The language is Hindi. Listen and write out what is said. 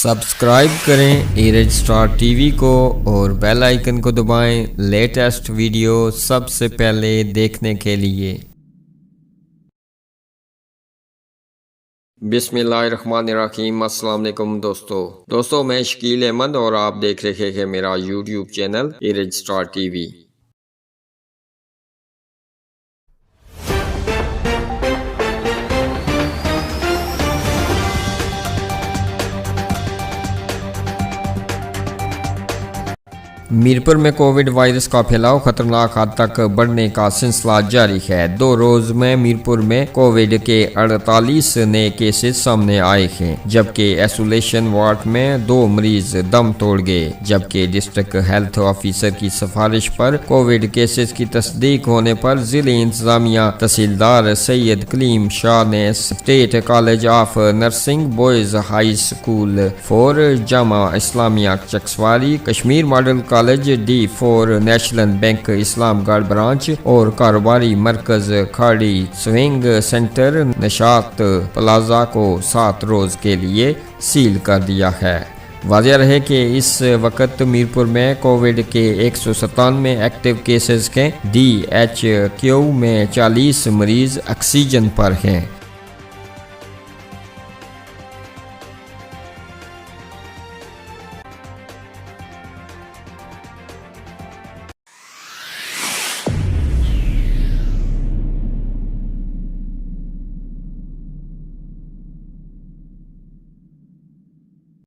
सब्सक्राइब करें एरज स्टार टीवी को और बेल आइकन को दबाएं लेटेस्ट वीडियो सबसे पहले देखने के लिए। बिस्मिल्लाहिर्रहमानिर्रहीम। अस्सलाम वालेकुम दोस्तों मैं शकील अहमद और आप देख रहे हैं मेरा YouTube channel Eraj star TV. Mirpur में कोविड वायरस का फैलाव खतरनाक हद तक बढ़ने का सिलसिला जारी है। 2 रोज में मीरपुर में कोविड के 48 नए केसेस सामने आए हैं, जबकि आइसोलेशन वार्ड में 2 मरीज दम तोड़ गए। जबकि डिस्ट्रिक्ट हेल्थ ऑफिसर की सिफारिश पर कोविड केसेस की तस्दीक होने पर जिले इंतजामिया तहसीलदार सैयद कलीम शाह ने state college of nursing boys high school for Jama Islamia Chaksawari, Kashmir model college D4, national bank Islamgarh branch और कारोबारी मरकज खाड़ी स्विंग सेंटर निशात प्लाजा को 7 रोज के लिए सील कर दिया है। वाज़ेह रहे कि इस वक्त मीरपुर में कोविड के 197 एक्टिव केसेस के DHQ में 40 मरीज ऑक्सीजन पर हैं।